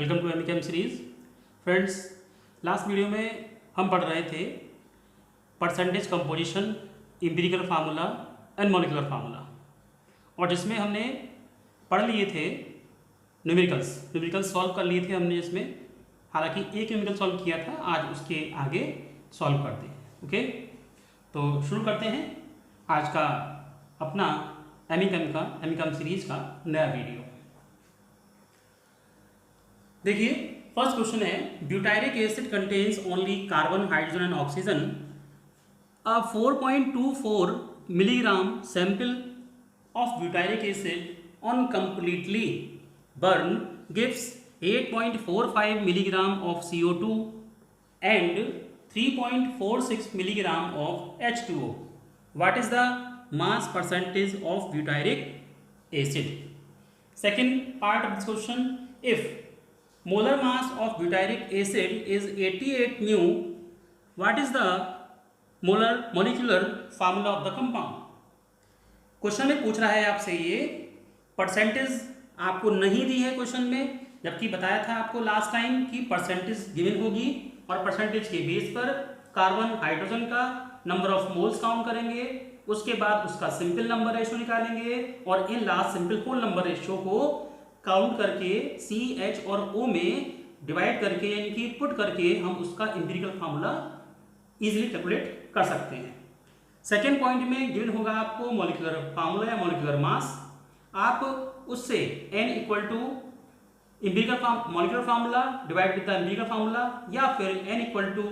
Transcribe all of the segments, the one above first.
Welcome to एमिकम series. Friends, last video में हम पढ़ रहे थे percentage composition, empirical formula and molecular formula, और जिसमें हमने पढ़ लिए थे न्यूमेरिकल्स सॉल्व कर लिए थे हमने इसमें। हालांकि एक न्यूमेरिकल सॉल्व किया था, आज उसके आगे सॉल्व करते हैं। ओके, तो शुरू करते हैं आज का अपना एमिकम सीरीज का नया वीडियो। देखिए, फर्स्ट क्वेश्चन है, butyric acid contains only carbon, hydrogen and oxygen. A 4.24 milligram sample of butyric acid on completely burned gives 8.45 milligram of CO2 and 3.46 milligram of H2O. What is the mass percentage of butyric acid? Second part of this question, if molar mass of butyric acid is 88 mu, what is the molecular formula of the compound? Question में पूछ रहा है आपसे, ये percentage आपको नहीं दी है question में, जबकि बताया था आपको लास्ट टाइम कि परसेंटेज गिवन होगी और परसेंटेज के बेस पर कार्बन हाइड्रोजन का नंबर ऑफ मोल्स काउंट करेंगे, उसके बाद उसका सिंपल नंबर रेशियो निकालेंगे और इन last simple whole number ratio को काउंट करके सी, एच और ओ में डिवाइड करके यानी कि पुट करके हम उसका एम्पिरिकल फार्मूला इजीली कैलकुलेट कर सकते हैं। सेकेंड पॉइंट में गिवन होगा आपको मॉलिक्यूलर फार्मूला या मॉलिक्यूलर मास। आप उससे n equal to molecular formula divide with the empirical formula, या फिर n equal to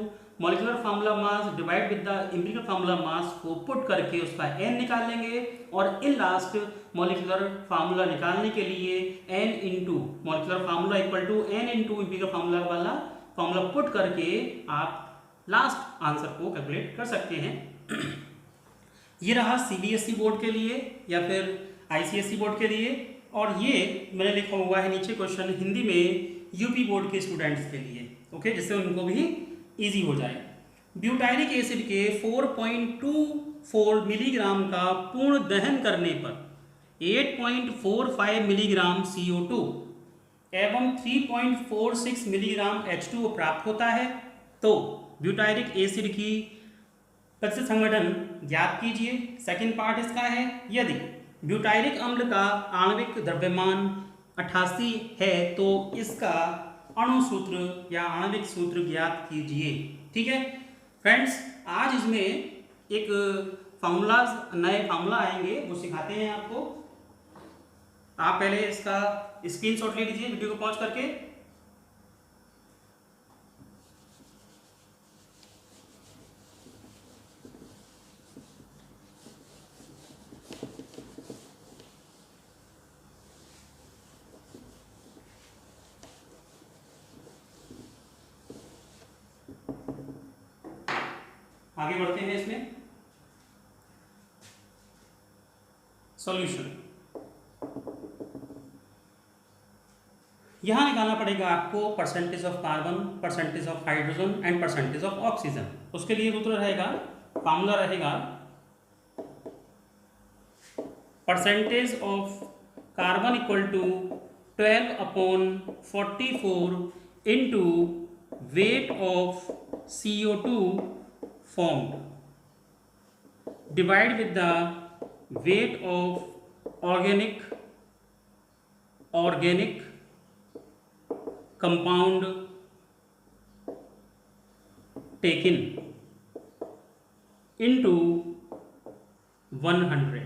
molecular formula mass divide with the empirical formula mass को पुट करके उसका n निकाल लेंगे और इन लास्ट मॉलिक्यूलर फार्मूला निकालने के लिए n into molecular formula equal to n into empirical formula वाला फार्मूला पुट करके आप लास्ट आंसर को कैलकुलेट कर सकते हैं। ये रहा सीबीएसई बोर्ड के लिए या फिर आईसीएसई बोर्ड के लिए, और ये मैंने लिखा हुआ है नीचे क्वेश्चन हिंदी में यूपी बोर्ड के स्टूडेंट्स के लिए। ओके, जिससे उनको भी इजी हो जाए। ब्यूटायरिक एसिड के 4.24 मिलीग्राम का पूर्ण दहन करने पर 8.45 मिलीग्राम CO2 एवं 3.46 मिलीग्राम H2O प्राप्त होता है। तो ब्यूटायरिक एसिड की प्रतिशत संगठन ज्ञात कीजिए। सेकंड पार्ट इसका है, यदि ब्यूटायरिक अम्ल का आणविक द्रव्यमान 88 है तो इसका अणु सूत्र या आणविक सूत्र ज्ञात कीजिए। ठीक है फ्रेंड्स, आज इसमें एक नए फार्मूला आएंगे, वो सिखाते हैं आपको। आप पहले इसका स्क्रीनशॉट ले लीजिए वीडियो को पॉज करके। आगे बढ़ते हैं इसमें। सॉल्यूशन यहां निकालना पड़ेगा आपको percentage of carbon, percentage of hydrogen and percentage of oxygen. उसके लिए सूत्र रहेगा, फार्मूला रहेगा, percentage of carbon equal to 12/44 into weight of CO2 formed divide with the weight of organic compound taken into 100।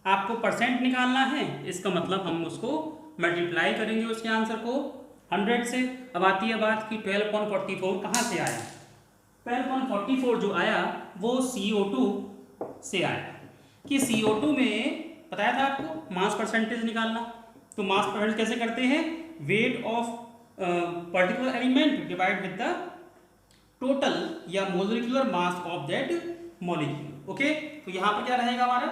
आपको परसेंट निकालना है, इसका मतलब हम उसको मल्टीप्लाई करेंगे उसके आंसर को 100 से। अब आती है बात कि 12.44 कहाँ से आया। 12.44 जो आया वो CO2 से आया, कि CO2 में बताया था आपको मास परसेंटेज निकालना। तो मास परसेंटेज कैसे करते हैं, weight of particular element divide with the total या molecular mass of that molecule. Okay, तो यहां पर क्या रहेगा हमारा,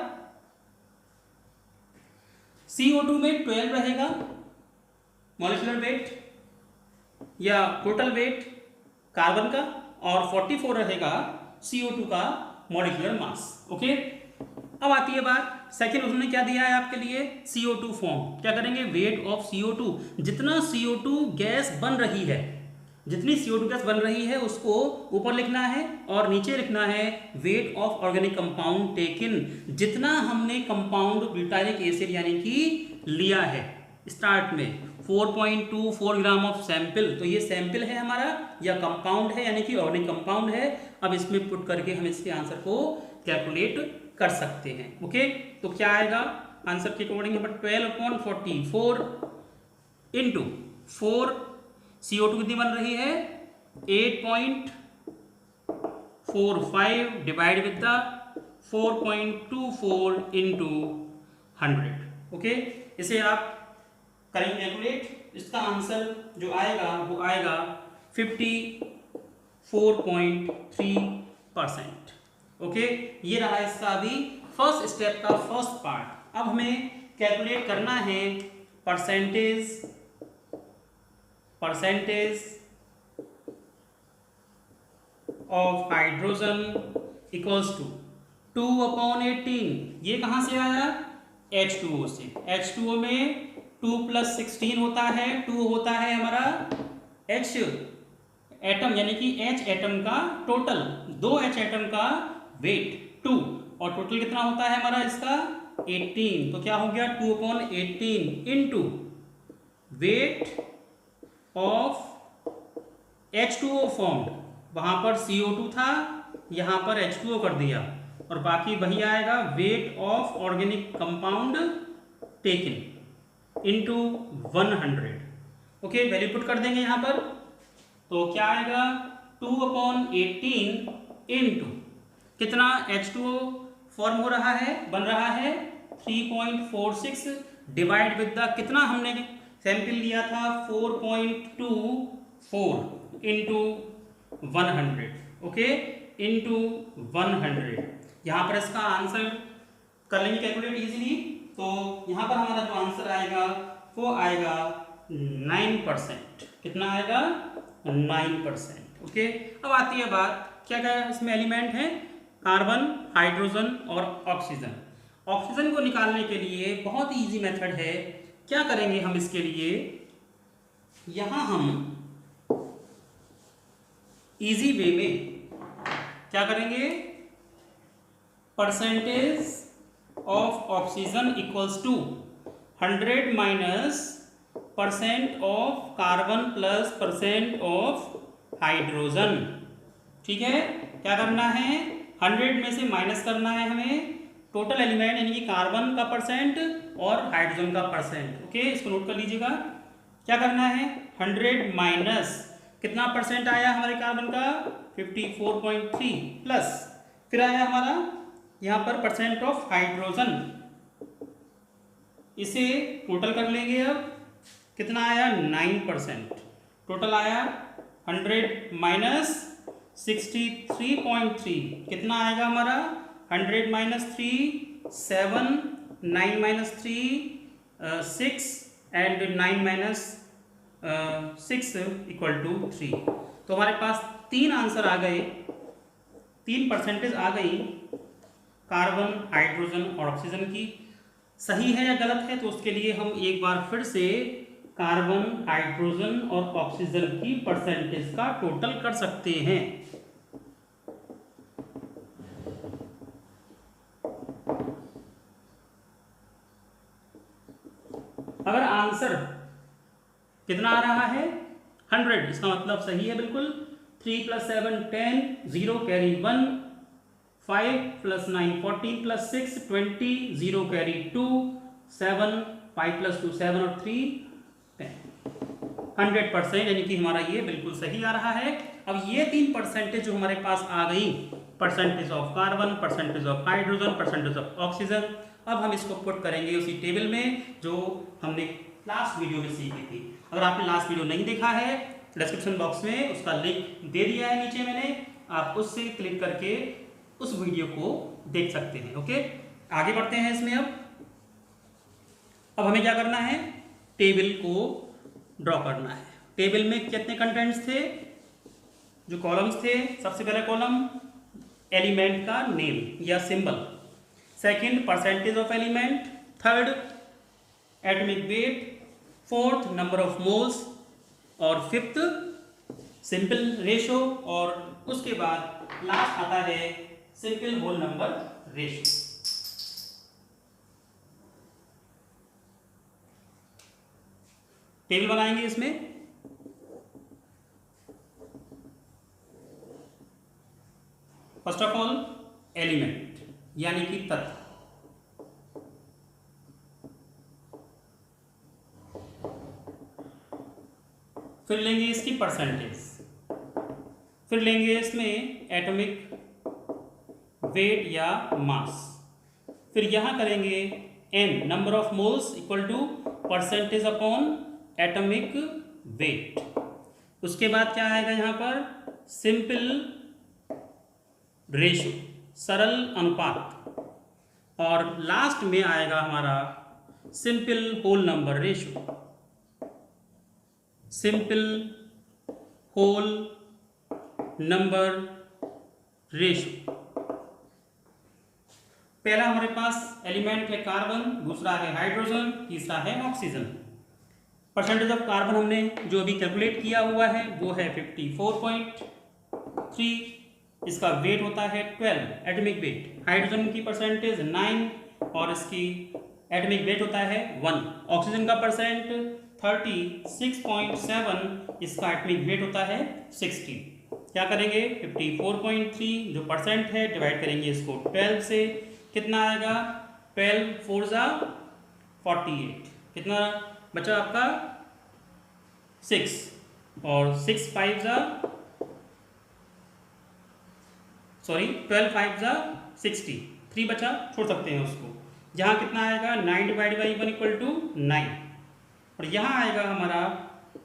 CO2 में 12 रहेगा मॉलिकुलर वेट या टोटल वेट कार्बन का, और 44 रहेगा CO2 का मॉलिक्यूलर मास। ओके, अब आती है बात, सेकेंड उसने क्या दिया है आपके लिए, CO2 फॉर्म। क्या करेंगे, वेट ऑफ CO2, जितना CO2 गैस बन रही है, जितनी CO2 गैस बन रही है उसको ऊपर लिखना है और नीचे लिखना है weight of organic compound taken, जितना हमने कंपाउंड ब्यूटाइलिक एसिड यानी कि लिया है स्टार्ट में 4.24 ग्राम ऑफ सैंपल। तो ये सैंपल है हमारा या कंपाउंड है यानी कि ऑर्गेनिक कंपाउंड है। अब इसमें पुट करके हम इसके आंसर को कैलकुलेट कर सकते हैं। ओके, तो क्या आएगा आंसर के अकॉर्डिंग, 12/44 इंटू 4, CO2 कितनी बन रही है 8.45 divide with the 4.24 into 100। Okay, इसे आप करेंगे कैलकुलेट, इसका आंसर जो आएगा वो आएगा 54.3%। ओके, ये रहा इसका अभी फर्स्ट स्टेप का फर्स्ट पार्ट। अब हमें कैलकुलेट करना है percentage of hydrogen equals to 2/18। ये कहाँ से आया, H2O से। H2O में 2 + 16 होता है, 2 होता है हमारा H एटम यानी कि H एटम का टोटल, 2 H एटम का वेट 2, और टोटल कितना होता है हमारा इसका 18। तो क्या हो गया 2/18 into weight of H2O form, वहां पर CO2 था यहां पर H2O कर दिया, और बाकी वही आएगा weight of organic compound taken into 100। Okay, value put कर देंगे यहां पर, तो क्या आएगा 2/18 इंटू कितना H2O फॉर्म हो रहा है, बन रहा है 3.46 डिवाइड विद द कितना हमने सैंपल लिया था 4.24 इंटू 100। Okay, into 100। यहाँ पर इसका आंसर कर लेंगे कैलकुलेट इजीली। तो यहाँ पर हमारा जो आंसर आएगा वो आएगा 9%। कितना आएगा 9%। ओके, अब आती है बात, क्या क्या इसमें एलिमेंट है, कार्बन, हाइड्रोजन और ऑक्सीजन। ऑक्सीजन को निकालने के लिए बहुत ही इजी मेथड है। क्या करेंगे हम इसके लिए, यहां हम इजी वे में क्या करेंगे, percentage of oxygen equals to 100 minus % of carbon plus % of hydrogen. ठीक है, क्या करना है 100 में से माइनस करना है हमें टोटल एलिमेंट यानी कि कार्बन का % और हाइड्रोजन का %। ओके, इसको नोट कर लीजिएगा। क्या करना है 100 माइनस कितना % आया हमारे कार्बन का 54.3 प्लस फिर आया हमारा यहाँ पर % ऑफ हाइड्रोजन, इसे टोटल कर लेंगे। अब कितना आया 9%, टोटल आया 100 माइनस 63.3 कितना आएगा हमारा 100 minus 3 7, 9 minus 3 6 and 9 minus 6 equal to 3। तो हमारे पास 3 आंसर आ गए, 3 परसेंटेज आ गई कार्बन, हाइड्रोजन और ऑक्सीजन की। सही है या गलत है तो उसके लिए हम एक बार फिर से कार्बन, हाइड्रोजन और ऑक्सीजन की परसेंटेज का टोटल कर सकते हैं। अगर आंसर कितना आ रहा है 100, इसका मतलब सही है बिल्कुल। 3 + 7 10, 0 कैरी 1, 5 + 9 14 + 6 20, 0 कैरी 2, 7 5 + 2 7 और 3 10। 100% यानी कि हमारा ये बिल्कुल सही आ रहा है। अब ये 3 परसेंटेज जो हमारे पास आ गई, percentage of carbon, percentage of hydrogen, percentage of oxygen, अब हम इसको पुट करेंगे उसी टेबल में जो हमने लास्ट वीडियो में सीखी थी। अगर आपने लास्ट वीडियो नहीं देखा है, डिस्क्रिप्शन बॉक्स में उसका लिंक दे दिया है नीचे मैंने, आप उससे क्लिक करके उस वीडियो को देख सकते हैं। ओके, आगे बढ़ते हैं इसमें। अब हमें क्या करना है, टेबल को ड्रॉ करना है। टेबल में कितने कंटेंट्स थे, जो कॉलम्स थे, सबसे पहला कॉलम एलिमेंट का नेम या symbol. Second percentage of element, third atomic weight, fourth number of moles और फिफ्थ सिंपल रेशो और उसके बाद लास्ट आता है simple whole number ratio. Table बनाएंगे इसमें। फर्स्ट ऑफ ऑल एलिमेंट यानी कि तत्व, फिर लेंगे इसकी परसेंटेज, फिर लेंगे इसमें एटॉमिक वेट या मास, फिर यहां करेंगे n number of moles equal to percentage upon atomic weight. उसके बाद क्या आएगा यहां पर सिंपल रेशो, सरल अनुपात, और लास्ट में आएगा हमारा simple whole number ratio, simple whole number ratio. पहला हमारे पास एलिमेंट है कार्बन, दूसरा है हाइड्रोजन, तीसरा है ऑक्सीजन। परसेंटेज ऑफ कार्बन हमने जो अभी कैलकुलेट किया हुआ है वो है 54.3, इसका वेट होता है 12 एटॉमिक वेट। हाइड्रोजन की परसेंटेज 9 और इसकी एटॉमिक वेट होता है 1। ऑक्सीजन का परसेंट 36.7, इसका एटॉमिक वेट होता है 60। क्या करेंगे 54.3 जो परसेंट है डिवाइड करेंगे इसको 12 से, कितना आएगा 12 4 जा 48, कितना बचा आपका 6 और 6 5 जा 12 5 जा 60, 3 बचा, छोड़ सकते हैं उसको। यहाँ कितना आएगा 9 डिवाइड बाई 1 इक्वल टू 9, और यहाँ आएगा हमारा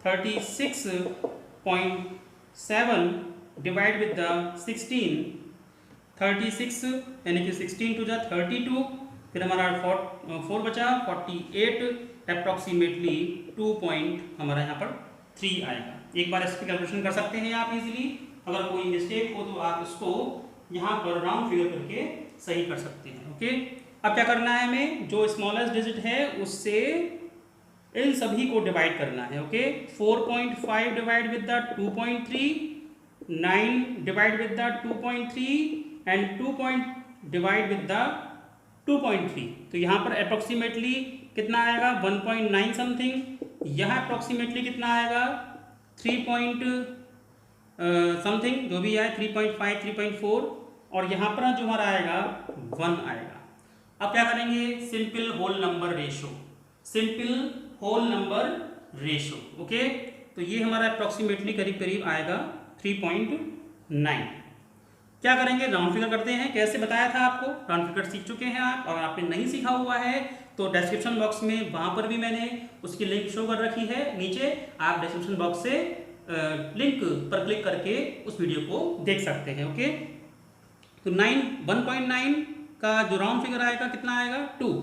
36.7 डिवाइड विद द 16, 36 यानी कि 16 टू जा 32, फिर हमारा 4 बचा 48, अप्रॉक्सीमेटली 2 पॉइंट हमारा यहाँ पर 3 आएगा। एक बार इसकी कैलकुलेशन कर सकते हैं आप इजीली। अगर कोई मिस्टेक हो तो आप इसको यहाँ पर राउंड फिगर करके सही कर सकते हैं। ओके, अब क्या करना है हमें, जो स्मॉलेस्ट डिजिट है उससे इन सभी को डिवाइड करना है। Okay, 4.5 divide with the 2.3, 9 divide with the 2.3 and 2 divide with the 2.3। तो यहाँ पर अप्रोक्सीमेटली कितना आएगा 1.9 समथिंग, यहाँ अप्रोक्सीमेटली कितना आएगा 3 समथिंग, जो भी है 3.5 3.4, और यहाँ पर जो हमारा आएगा 1 आएगा। अब क्या करेंगे simple whole number ratio, simple whole number ratio. Okay, तो ये हमारा अप्रोक्सीमेटली करीब करीब आएगा 3.9। क्या करेंगे राउंड फिगर करते हैं। कैसे बताया था आपको, राउंड फिगर सीख चुके हैं आप, और आपने नहीं सीखा हुआ है तो डिस्क्रिप्शन बॉक्स में वहाँ पर भी मैंने उसकी लिंक शो कर रखी है नीचे, आप डिस्क्रिप्शन बॉक्स से लिंक पर क्लिक करके उस वीडियो को देख सकते हैं। ओके, तो 1.9 का जो राउंड फिगर आएगा कितना आएगा 2,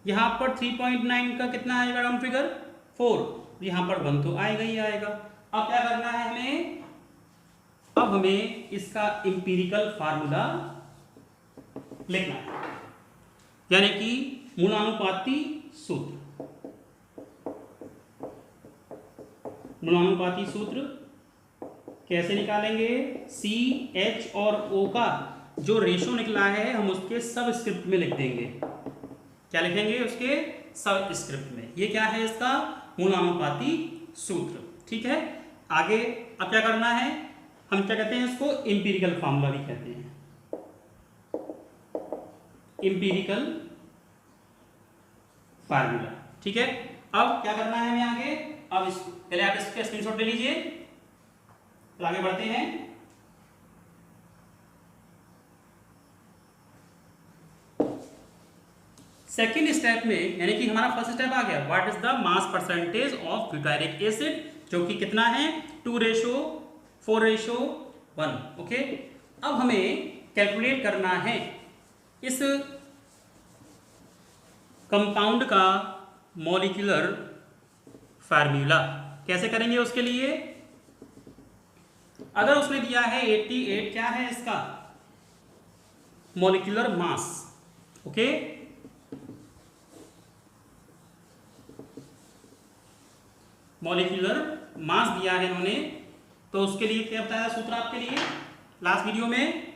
यहाँ पर 3.9 का कितना आएगा राउंड फिगर 4, यहाँ पर 1 तो आएगा ही आएगा। अब क्या करना है हमें, अब हमें इसका एम्पिरिकल फार्मूला लिखना है, यानी कि मूलानुपाती सूत्र। मूलानुपाती सूत्र कैसे निकालेंगे, CH और O का जो रेशो निकला है हम उसके सब स्क्रिप्ट में लिख देंगे। क्या लिखेंगे उसके सब स्क्रिप्ट में, ये क्या है इसका मूलानुपाती सूत्र। ठीक है, आगे अब क्या करना है, हम क्या कहते हैं इसको एम्पिरिकल फार्मूला भी कहते हैं, एम्पिरिकल फार्मूला। ठीक है, अब क्या करना है हमें आगे, अब इसको पहले आप इसका स्क्रीनशॉट ले लीजिए, तो आगे बढ़ते हैं। सेकेंड स्टेप में, यानी कि हमारा फर्स्ट स्टेप आ गया, what is the mass percentage of butyric acid, जो कि कितना है 2:4:1। ओके, अब हमें कैलकुलेट करना है इस कंपाउंड का मॉलिक्यूलर फार्मूला। कैसे करेंगे उसके लिए, अगर उसने दिया है 88, क्या है इसका molecular mass, okay. Molecular mass दिया है इन्होंने, तो उसके लिए क्या बताया सूत्र आपके लिए लास्ट वीडियो में।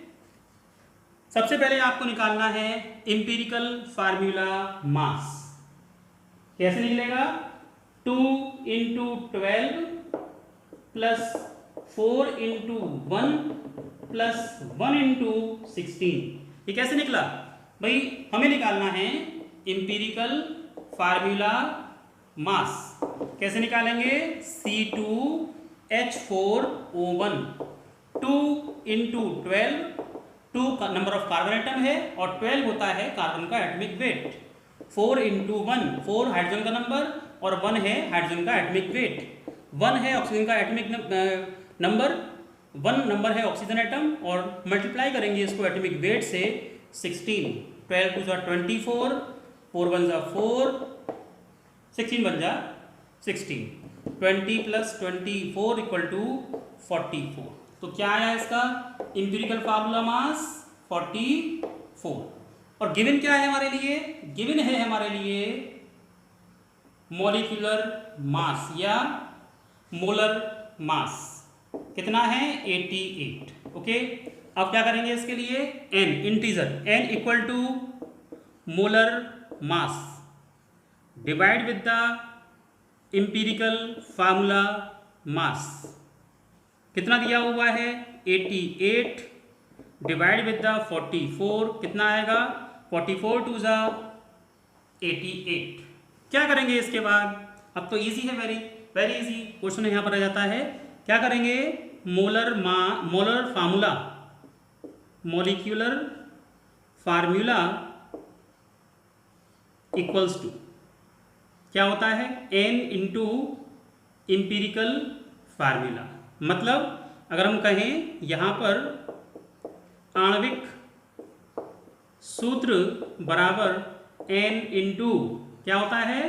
सबसे पहले आपको निकालना है इंपीरिकल फार्मूला मास। कैसे निकलेगा? 2 into 12 plus 4 into 1 plus 1 into 16। ये कैसे निकला भाई? हमें निकालना है इंपीरिकल फार्मूला मास। कैसे निकालेंगे? C2H4O1 2 इंटू 12, 2 का नंबर ऑफ कार्बन एटम है और 12 होता है कार्बन का एटॉमिक वेट। 4 इंटू 1, 4 हाइड्रोजन का नंबर और 1 है हाइड्रोजन का एटॉमिक वेट। 1 है ऑक्सीजन का एटॉमिक नंबर, 1 नंबर है ऑक्सीजन एटम और मल्टीप्लाई करेंगे इसको एटॉमिक वेट से 16। 12 टू 24, 4 1 4, 16 बन जा 16। 20 प्लस 24 इक्वल टू 44। तो क्या आया इसका इंपीरिकल फार्मूला मास? 44। और गिवन क्या है हमारे लिए? गिवन है हमारे लिए मॉलिक्यूलर मास या मोलर मास। कितना है? 88। ओके। अब क्या करेंगे इसके लिए? n integer n equal to molar mass divide with the empirical formula mass. कितना दिया हुआ है? 88 डिवाइड विद द 44। कितना आएगा? 44 टू ज़ा 88। क्या करेंगे इसके बाद? अब तो इजी है, वेरी वेरी इजी क्वेश्चन यहाँ पर आ जाता है। क्या करेंगे? Molar formula, molecular formula equals to क्या होता है? n into empirical formula. मतलब अगर हम कहें यहाँ पर आणविक सूत्र बराबर n इंटू क्या होता है?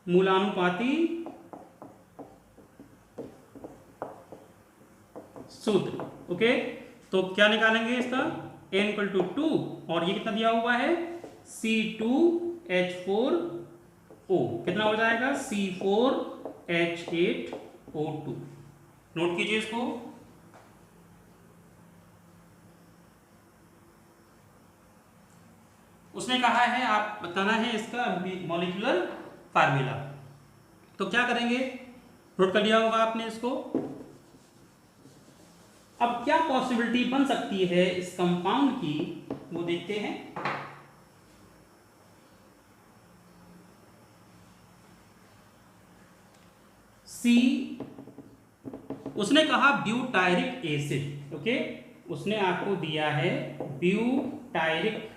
मूलानुपाती सूत्र। ओके। तो क्या निकालेंगे इसका? n इक्वल टू 2 और ये कितना दिया हुआ है? C2H4O। कितना हो जाएगा? C4H8O2। नोट कीजिए इसको। उसने कहा है आप बताना है इसका मॉलिक्यूलर फार्मूला। तो क्या करेंगे? नोट कर लिया होगा आपने इसको। अब क्या पॉसिबिलिटी बन सकती है इस कंपाउंड की, वो देखते हैं। सी, उसने कहा ब्यूटायरिक एसिड। ओके। उसने आपको दिया है ब्यूटायरिक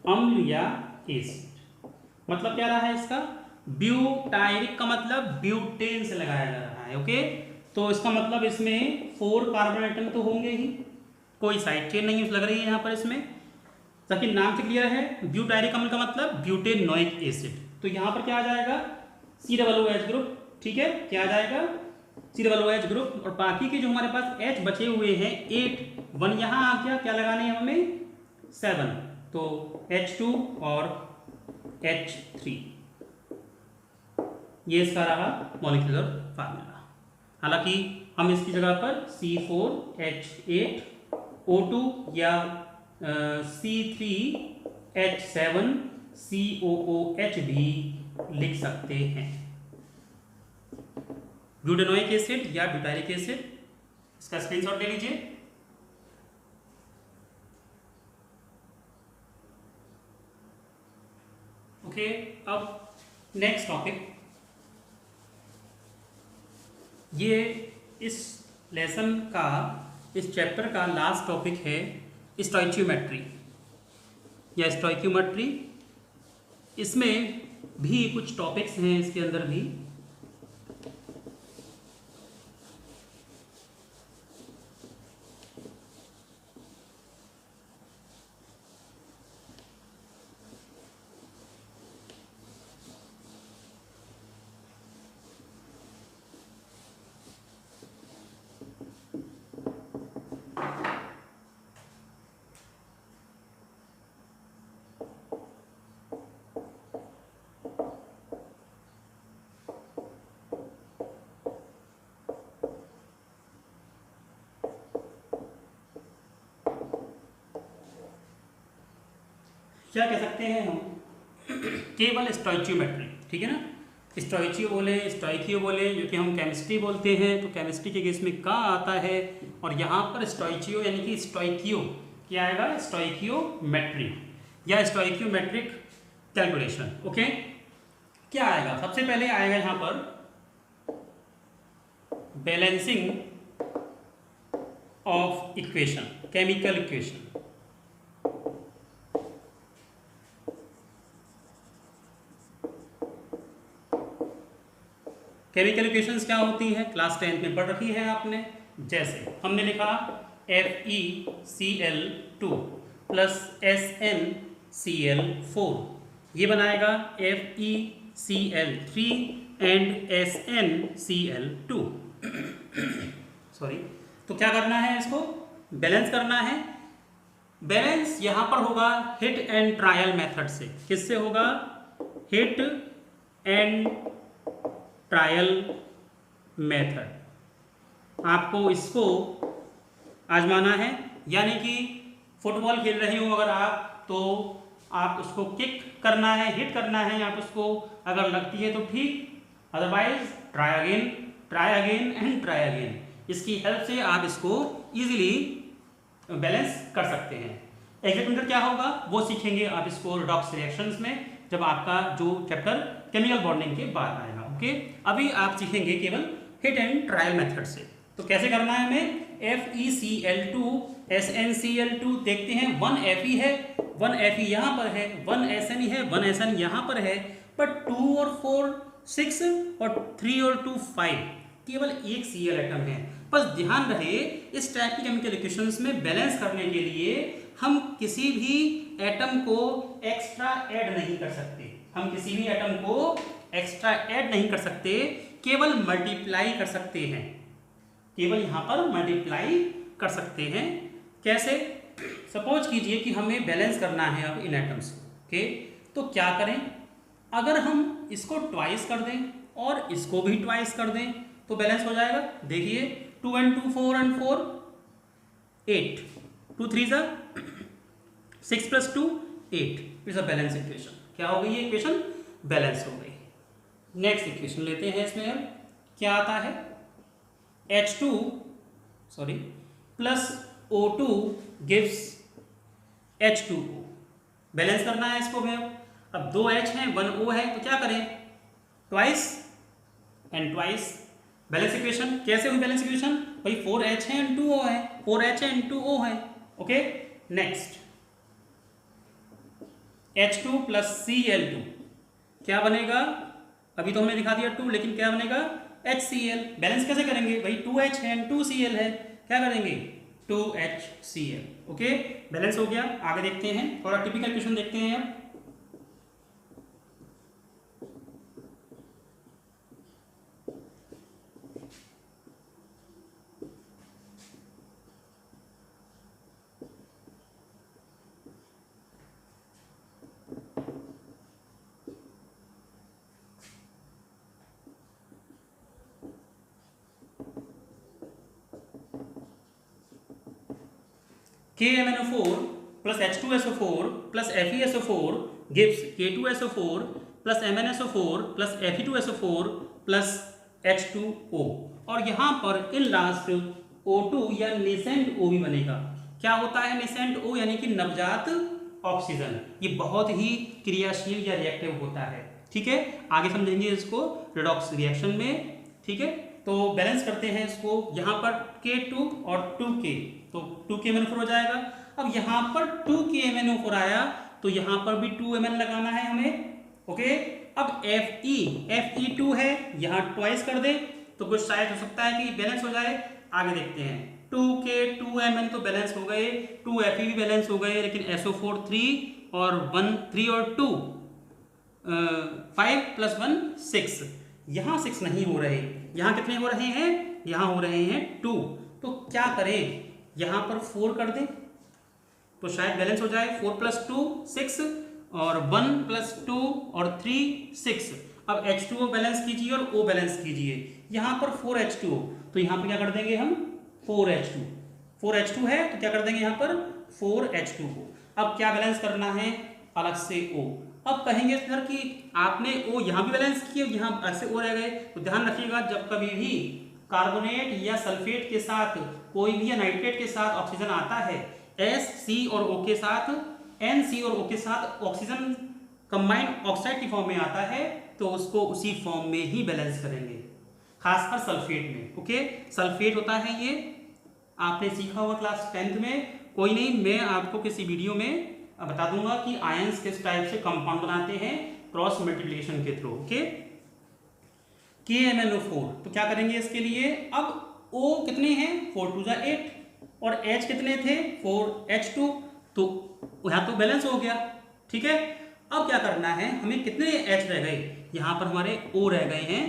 अम्ल या एसिड। मतलब क्या रहा है इसका? ब्यूटायरिक का मतलब ब्यूटेन से लगाया जा रहा है। ओके। तो इसका मतलब इसमें 4 कार्बन एटम तो होंगे ही, कोई साइड चेन नहीं लग रही है यहाँ पर इसमें, ताकि नाम से क्लियर है। ब्यूटायरिक अम्ल का मतलब ब्यूटेनोइक एसिड। तो यहाँ पर क्या आ जाएगा? COOH group. ठीक है, क्या आ जाएगा? COOH group. और बाकी के जो हमारे पास H बचे हुए हैं 8, 1 यहाँ आ गया, क्या लगाने हैं हमें? 7। तो H2 और H3, ये इसका रहा मॉलिक्यूलर फार्मूला। हालांकि हम इसकी जगह पर C4H8O2 या C3H7COOH भी लिख सकते हैं। ब्यूटेनोइक एसिड या ब्यूटायरिक एसिड, इसका स्क्रीनशॉट ले लीजिए। ओके। अब नेक्स्ट टॉपिक, ये इस लेसन का, इस चैप्टर का लास्ट टॉपिक है स्टोइचियोमेट्री या स्टोइकियोमेट्री। इसमें भी कुछ टॉपिक्स हैं, इसके अंदर भी। क्या कह सकते हैं हम, केवल स्टोइचियोमेट्री, ठीक है ना, स्टोइचियो बोले, स्टोइकियो बोले, जो कि हम केमिस्ट्री बोलते हैं, तो केमिस्ट्री के केस में का आता है, और यहाँ पर स्टोइचियो यानी कि स्टोइकियो क्या आएगा, स्टोइकियोमेट्री या स्टोइकियोमेट्रिक कैलकुलेशन। ओके, क्या आएगा, सबसे पहले आएगा यहाँ पर balancing of equation, chemical equation. Chemical equations क्या होती हैं, क्लास 10 में पढ़ रखी है आपने। जैसे हमने लिखा FeCl2 प्लस SnCl4, ये बनाएगा FeCl3 एंड SnCl2 सॉरी। तो क्या करना है, इसको बैलेंस करना है। बैलेंस यहां पर होगा हिट एंड ट्रायल मेथड से। किससे होगा, हिट एंड ट्रायल मेथड। आपको इसको आजमाना है, यानी कि फुटबॉल खेल रहे हो अगर आप, तो आप उसको किक करना है, हिट करना है, आप उसको अगर लगती है तो ठीक, otherwise try again and try again. इसकी हेल्प से आप इसको इजीली बैलेंस कर सकते हैं। एग्जीक्यूटर क्या होगा वो सीखेंगे आप इसको रिडॉक्स रिएक्शंस में, जब आपका जो चैप्टर केमिकल बॉन्डिंग के बाद आएगा। ओके, अभी आप सीखेंगे केवल हिट एंड ट्रायल मेथड से। तो कैसे करना है हमें, FeCl2 SnCl2 देखते हैं, 1 Fe है, 1 Fe यहाँ पर है, 1 Sn है, 1 Sn यहाँ पर है, बट 2 और 4 6 और 3 और 2 5, केवल एक Cl एटम है। बस ध्यान रहे, इस टाइप की केमिकल इक्वेशंस में बैलेंस करने के लिए हम किसी भी एटम को एक्स्ट्रा ऐड नहीं कर सकते, हम किसी भी एटम को एक्स्ट्रा ऐड नहीं कर सकते, केवल मल्टीप्लाई कर सकते हैं, केवल यहाँ पर मल्टीप्लाई कर सकते हैं। कैसे, सपोज कीजिए कि हमें बैलेंस करना है अब इन एटम्स को। ओके, तो क्या करें, अगर हम इसको ट्वाइस कर दें और इसको भी ट्वाइस कर दें तो बैलेंस हो जाएगा। देखिए 2 and 2 4 and 4 8, 2 3 6 plus 2 8, it's a balance equation. क्या हो गई ये इक्वेशन, बैलेंस हो गई। नेक्स्ट इक्वेशन लेते हैं, इसमें अब क्या आता है, H2 plus O2 gives H2O। Balance करना है इसको भी। अब 2 H हैं 1 O है, तो क्या करें, twice and twice, balance equation. कैसे हुई बैलेंस इक्वेशन, भाई 4H है एंड 2O है, 4H है एंड 2O है। Okay, next H2 plus Cl2 क्या बनेगा, अभी तो हमने दिखा दिया 2, लेकिन क्या बनेगा HCl। बैलेंस कैसे करेंगे, भाई 2H है एंड 2Cl है, क्या करेंगे 2HCl। ओके, बैलेंस हो गया। आगे देखते हैं, थोड़ा टिपिकल क्वेश्चन देखते हैं अब। KMnO4 plus H2SO4 plus FeSO4 gives K2SO4 plus MnSO4 plus Fe2SO4 plus H2O, और यहाँ पर इन लास्ट O2 या नेसेंट O भी बनेगा। क्या होता है नेसेंट O, यानी कि नवजात ऑक्सीजन। ये बहुत ही क्रियाशील या रिएक्टिव होता है। ठीक है, आगे समझेंगे इसको रिडॉक्स रिएक्शन में। ठीक है, तो बैलेंस करते हैं इसको, यहाँ पर K2 और 2K, तो 2KMnO4 हो जाएगा। अब यहाँ पर 2KMnO4 आया, तो यहाँ पर भी 2Mn लगाना है हमें। ओके, अब Fe2 है, यहाँ ट्वाइस कर दे तो कुछ शायद हो सकता है कि बैलेंस हो जाए। आगे देखते हैं, 2K 2Mn तो बैलेंस हो गए, 2Fe भी बैलेंस हो गए, लेकिन SO4 3 और 1 3 और 2 5 प्लस 1 6, यहाँ 6 नहीं हो रहे, यहाँ कितने हो रहे हैं, यहाँ हो रहे हैं 2। तो क्या करें, यहाँ पर 4 कर दें तो शायद बैलेंस हो जाए। 4 प्लस 2 6 और 1 प्लस 2 और 3 6। अब H2O बैलेंस कीजिए और O बैलेंस कीजिए, यहाँ पर 4H2O, तो यहाँ पर क्या कर देंगे हम 4H2 है, तो क्या कर देंगे यहाँ पर 4H2O। अब क्या बैलेंस करना है, अलग से O। अब कहेंगे सर कि आपने O यहाँ भी बैलेंस किए, यहाँ अलग से O रह गए, तो ध्यान रखिएगा जब कभी भी कार्बोनेट या सल्फेट के साथ कोई भी या नाइट्रेट के साथ ऑक्सीजन आता है, S, C और O के साथ, N, C और O के साथ ऑक्सीजन कंबाइंड ऑक्साइड की फॉर्म में आता है, तो उसको उसी फॉर्म में ही बैलेंस करेंगे, खासकर सल्फेट में। ओके, सल्फेट होता है ये, आपने सीखा होगा क्लास 10th में। कोई नहीं, मैं आपको किसी वीडियो में बता दूंगा कि आयंस किस टाइप से कंपाउंड बनाते हैं क्रॉस मल्टीप्लिकेशन के थ्रू। ओके, KMnO4, तो क्या करेंगे इसके लिए, अब O कितने हैं, 4 2 8 और H कितने थे, 4H2, तो यहाँ तो बैलेंस हो गया। ठीक है, अब क्या करना है, हमें कितने H रह गए, यहाँ पर हमारे O रह गए हैं,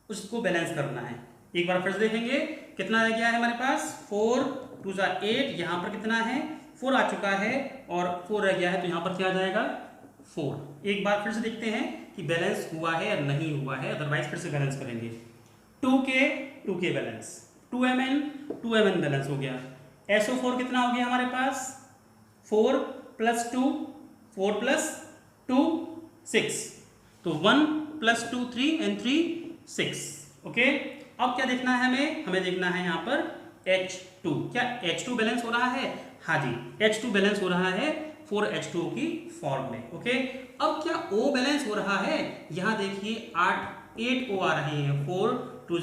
उसको बैलेंस करना है। एक बार फिर से देखेंगे कितना रह गया है हमारे पास, 4 2 8, यहाँ पर कितना है, 4 आ चुका है और 4 रह गया है, तो यहाँ पर क्या आ जाएगा, 4। एक बार फिर से देखते हैं कि बैलेंस हुआ है या नहीं हुआ है, अदरवाइज फिर से बैलेंस करेंगे। 2K बैलेंस, 2Mn बैलेंस हो गया। SO4 कितना हो गया हमारे पास, 4 + 2 4 + 2 6, तो 1 + 2 3 and 3 6। ओके, अब क्या देखना है हमें देखना है यहाँ पर H2, क्या H2 बैलेंस हो रहा है, हाँ जी H2 बैलेंस हो रहा है 4H2 की फॉर्म में। ओके, अब क्या O बैलेंस हो रहा है, यहाँ देखिए 8 O आ रहे हैं, 4 2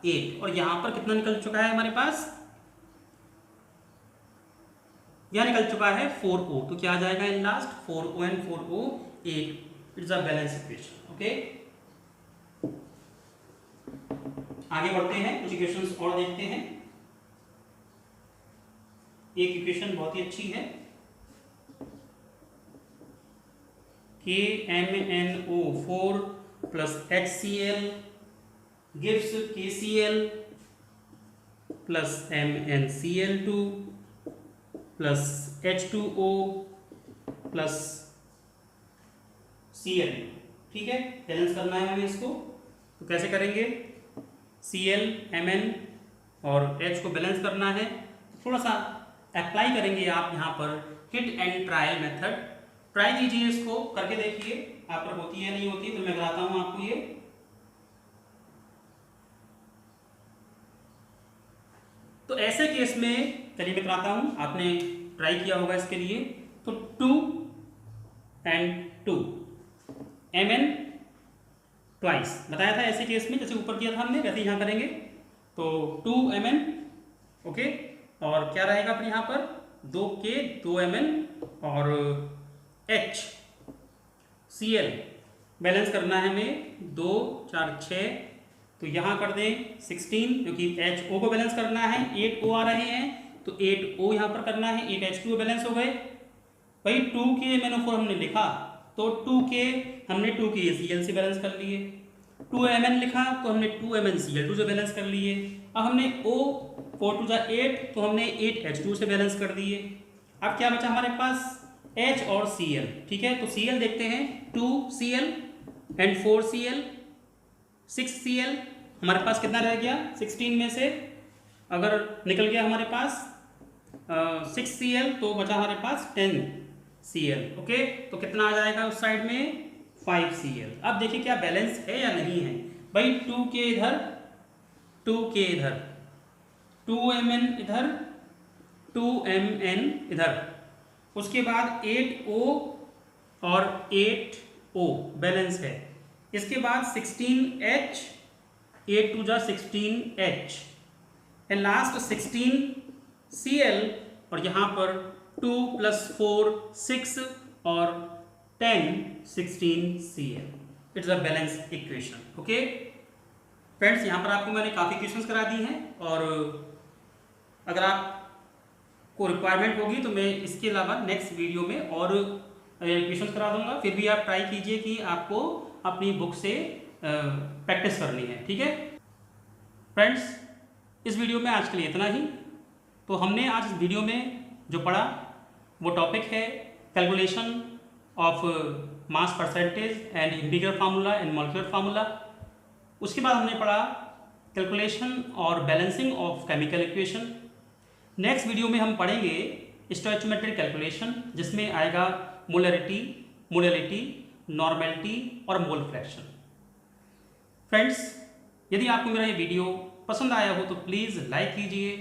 8, और यहाँ पर कितना निकल चुका है हमारे पास, यहाँ निकल चुका है 4O, तो क्या आ जाएगा in last, 4O and 4O 8, it's a balance equation. Okay, आगे बढ़ते हैं, कुछ इक्वेशंस और देखते हैं। एक इक्वेशन बहुत ही अच्छी है, KMnO4 + HCl gives KCl + MnCl2 + H2O + Cl। ठीक है, बैलेंस करना है हमें इसको, तो कैसे करेंगे, Cl Mn और H को बैलेंस करना है, थोड़ा सा अप्लाई करेंगे आप यहाँ पर hit and trial method. Try कीजिए, इसको करके देखिए आप पर होती है नहीं होती, तो मैं बताता हूँ आपको ये। तो ऐसे केस में चलिए मैं कराता हूँ, आपने ट्राई किया होगा इसके लिए, तो 2 and 2 Mn ट्वाइस बताया था ऐसे केस में, जैसे ऊपर किया था हमने वैसे यहाँ करेंगे, तो 2 Mn। ओके, और क्या रहेगा फिर यहाँ पर 2K 2 Mn और HCl बैलेंस करना है हमें, 2 4 6, तो यहाँ कर दें 16, क्योंकि HO को बैलेंस करना है, 8O आ रहे हैं, तो 8O यहाँ पर करना है, 8H2O बैलेंस हो गए। भाई 2KMnO4 हमने लिखा, तो 2K हमने 2KCl से बैलेंस कर लिए, 2Mn लिखा तो हमने 2MnCl2 से बैलेंस कर लिए। अब हमने O 4 2 8, तो हमने 8H2 से बैलेंस कर दिए। अब क्या बचा हमारे पास, H और Cl। ठीक है, तो Cl देखते हैं, 2Cl and 4Cl 6Cl, हमारे पास कितना रह गया, 16 में से अगर निकल गया हमारे पास 6Cl, तो बचा हमारे पास 10Cl। ओके, तो कितना आ जाएगा उस साइड में, 5Cl। अब देखिए क्या बैलेंस है या नहीं है, भाई 2K इधर 2K इधर, 2Mn इधर 2Mn इधर, उसके बाद 8O और 8O बैलेंस है, इसके बाद 16H 8 2 16H and last 16Cl, और यहाँ पर 2 + 4 6 और 10 16Cl, it's a balance equation. Okay friends, यहाँ पर आपको मैंने काफ़ी इक्वेशंस करा दी हैं, और अगर आपको रिक्वायरमेंट होगी तो मैं इसके अलावा नेक्स्ट वीडियो में और इक्वेशंस करा दूंगा। फिर भी आप ट्राई कीजिए कि आपको अपनी बुक से प्रैक्टिस करनी है। ठीक है फ्रेंड्स, इस वीडियो में आज के लिए इतना ही। तो हमने आज इस वीडियो में जो पढ़ा वो टॉपिक है calculation of mass percentage and integral formula and molecular formula. उसके बाद हमने पढ़ा कैलकुलेशन और balancing of chemical equation. Next video में हम पढ़ेंगे स्टोइचोमेट्रिक कैलकुलेशन, जिसमें आएगा मोलरिटी, मोलैलिटी, नॉर्मेलिटी और मोल फ्रैक्शन। फ्रेंड्स, यदि आपको मेरा ये वीडियो पसंद आया हो तो प्लीज़ लाइक कीजिए,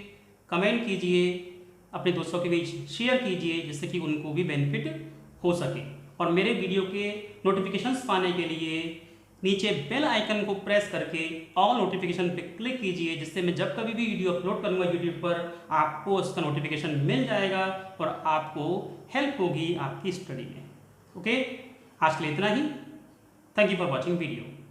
कमेंट कीजिए, अपने दोस्तों के बीच शेयर कीजिए, जिससे कि उनको भी बेनिफिट हो सके। और मेरे वीडियो के नोटिफिकेशंस पाने के लिए नीचे बेल आइकन को प्रेस करके ऑल नोटिफिकेशन पे क्लिक कीजिए, जिससे मैं जब कभी भी वीडियो अपलोड करूंगा यूट्यूब पर आपको उसका नोटिफिकेशन मिल जाएगा और आपको हेल्प होगी आपकी स्टडी में। ओके, आज के लिए इतना ही। Thank you for watching video.